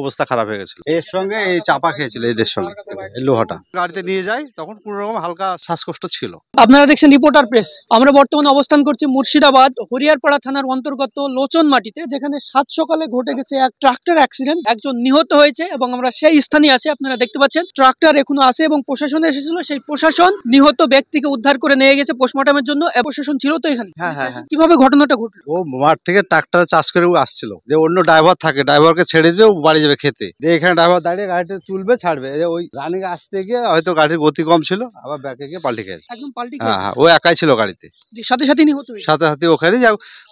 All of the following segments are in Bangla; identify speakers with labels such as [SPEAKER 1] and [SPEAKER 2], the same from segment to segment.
[SPEAKER 1] অবস্থা খারাপ হয়ে গেছিল। এর সঙ্গে এই চাপা খেয়েছিল, এদের সঙ্গে এই লোহাটা গাড়িতে নিয়ে যায়, তখন কোন রকম হালকা শ্বাসকষ্ট ছিল।
[SPEAKER 2] আপনারা দেখছেন রিপোর্টার প্রেস। আমরা বর্তমানে অবস্থান করছি মুর্শিদাবাদ হরিয়ারপাড়া থানার অন্তর্গত লোচন মাটিতে, যেখানে সাত সকালে ঘটে গেছে এক ট্রাক্টর অ্যাক্সিডেন্ট। একজন নিহত হয়েছে এবং আমরা সেই স্থানে আছি। আপনারা দেখতে পাচ্ছেন ট্রাক্টর এখনো আছে এবং প্রশাসন এসেছিল। সেই প্রশাসন নিহত ব্যক্তিকে উদ্ধার করে নিয়ে গেছে পোস্টমর্টমের জন্য। প্রশাসন ছিল তো এখানে।
[SPEAKER 1] হ্যাঁ।
[SPEAKER 2] কিভাবে ঘটনাটা ঘটলো?
[SPEAKER 1] ও মাঠ থেকে ট্রাক্টরে চাষ করে আসছিল, যে অন্য ড্রাইভার থাকে, ড্রাইভারকে ছেড়ে দিয়ে বাড়ি যাবে খেতে, যে এখানে ড্রাইভার দাঁড়িয়ে গাড়িটা তুলবে ছাড়বে, ওই রানিং আসতে গিয়ে হয়তো গাড়ির গতি কম ছিল, আবার ব্যাকে গিয়ে পাল্টে খেয়েছে।
[SPEAKER 2] একদম পাল্টে
[SPEAKER 1] হ্যাঁ, ও একাই ছিল গাড়িতে,
[SPEAKER 2] সাথে সাথে নিহত হয়েছে।
[SPEAKER 1] সাথে ওখানে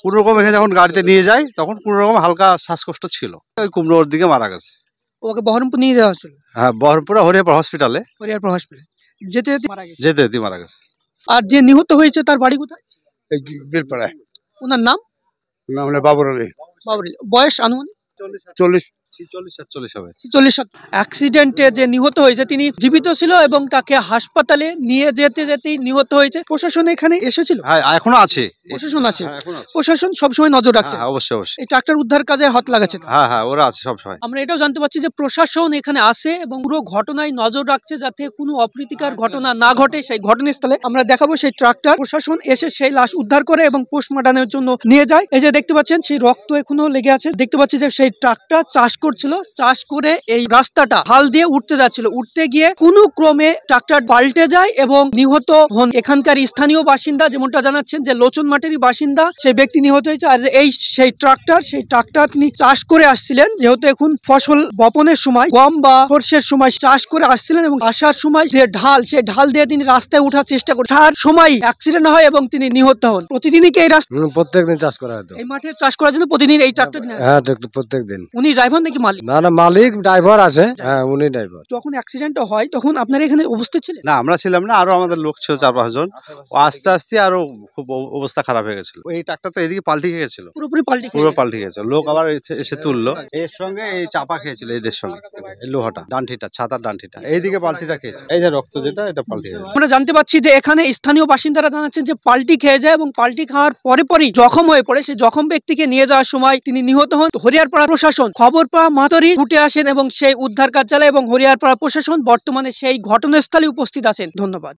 [SPEAKER 1] কোন রকম এখানে যখন গাড়িতে নিয়ে যায়, তখন কোন রকম হালকা শ্বাসকষ্ট ছিল, ওই কুমড়োর দিকে মারা গেছে।
[SPEAKER 2] ওকে বহরমপুর নিয়ে যাওয়া হচ্ছিল।
[SPEAKER 1] হ্যাঁ, বহরমপুর হরিয়ারপাড়া হসপিটালে
[SPEAKER 2] হরিয়ারপাড়া হসপিটালে যেতে যেতে মারা গেছে।
[SPEAKER 1] যেতে মারা গেছে।
[SPEAKER 2] আর যে নিহত হয়েছে তার বাড়ি কোথায়?
[SPEAKER 1] বিলপাড়ায়।
[SPEAKER 2] ওনার নাম?
[SPEAKER 1] নাম হলো বাবুর আলী।
[SPEAKER 2] বয়স আনুমানিক
[SPEAKER 1] 40-47 হবে।
[SPEAKER 2] অ্যাক্সিডেন্টে যে নিহত হয়েছে তিনি জীবিত ছিল এবং তাকে হাসপাতালে নিয়ে যেতে যেতেই নিহত হয়েছে। প্রশাসন এখানে এসেছিল?
[SPEAKER 1] হ্যাঁ, এখনো আছে।
[SPEAKER 2] প্রশাসন আছে। প্রশাসন সবসময় নজর রাখছে।
[SPEAKER 1] অবশ্যই।
[SPEAKER 2] এই ট্রাক্টর উদ্ধার কাজে হাত লাগাচ্ছে।
[SPEAKER 1] হ্যাঁ, ওরা আছে সবসময়।
[SPEAKER 2] আমরা এটাও জানতে পারছি যে প্রশাসন এখানে আসে এবং পুরো ঘটনায় নজর রাখছে, যাতে কোনো অপ্রীতিকর ঘটনা না ঘটে। সেই ঘটনাস্থলে আমরা দেখাবো সেই ট্রাক্টর। প্রশাসন এসে সেই লাশ উদ্ধার করে এবং পোস্টমর্টমের জন্য নিয়ে যায়। এই যে দেখতে পাচ্ছেন সেই রক্ত এখনো লেগে আছে। দেখতে পাচ্ছি যে সেই ট্রাক্টর চাষ করছিল, চাষ করে এই রাস্তাটা হাল দিয়ে উঠতে যাচ্ছিল, উঠতে গিয়ে কোনো ক্রমে ট্রাক্টর পাল্টে যায় এবং নিহত হন এখানকার স্থানীয় বাসিন্দা। যেমনটা জানাচ্ছেন যে লোচন মাটির বাসিন্দা সেই ব্যক্তি নিহত হয়েছে। আর এই সেই ট্রাক্টর তিনি চাষ করে আসছিলেন, যেহেতু এখন ফসল বপনের সময়, গম বা সর্ষের সময় চাষ করে আসছিলেন এবং আসার সময় যে সেই ঢাল দিয়ে তিনি রাস্তায় ওঠার চেষ্টা করেন। তার সময় অ্যাক্সিডেন্ট হয় এবং তিনি নিহত হন। প্রতিদিনই কি এই রাস্তা?
[SPEAKER 3] প্রত্যেকদিন চাষ করা হতো।
[SPEAKER 2] এই মাঠে চাষ করার জন্য প্রতিদিন এই ট্রাক্টর?
[SPEAKER 3] হ্যাঁ, প্রত্যেকদিন।
[SPEAKER 2] উনি ড্রাইভার নাকি মালিক?
[SPEAKER 3] না, মালিক ড্রাইভার আছে। হ্যাঁ, উনি ড্রাইভার।
[SPEAKER 2] যখন অ্যাক্সিডেন্ট হয় তখন আপনারা এখানে উপস্থিত ছিলেন?
[SPEAKER 1] না, আমরা ছিলাম না, আরো আমাদের লোক ছিল 4-5 জন। ও আস্তে আরো খুব অবস্থা খারাপ হয়ে গেছিল। এই ট্রাক্টর তো এদিকে পাল্টে গেছিল, পুরো পাল্টে গেছিল। লোক আবার এসে তুললো। এর সঙ্গে এই চাপা খেয়েছিল, এদের সঙ্গে এই লোহাটা, ডান্ঠিটা, ছাতার ডান্ঠিটা এইদিকে পাল্টিটা খেয়েছে। এই যে রক্ত যেটা, এটা পাল্টে গেছে।
[SPEAKER 2] আমরা জানতে পারছি যে এখানে স্থানীয় বাসিন্দারা জানাচ্ছেন যে পাল্টি খেয়ে যায় এবং পাল্টি খাওয়ার পরেই জখম হয়ে পড়ে। সেই জখম ব্যক্তিকে নিয়ে যাওয়ার সময় তিনি নিহত হন। হরিয়ারপাড়া প্রশাসন খবর পাওয়া মাত্রই ছুটে আসেন এবং সেই উদ্ধার কাজ চালায় এবং হরিয়ারপাড়া প্রশাসন বর্তমানে সেই ঘটনাস্থলে উপস্থিত আছেন। ধন্যবাদ।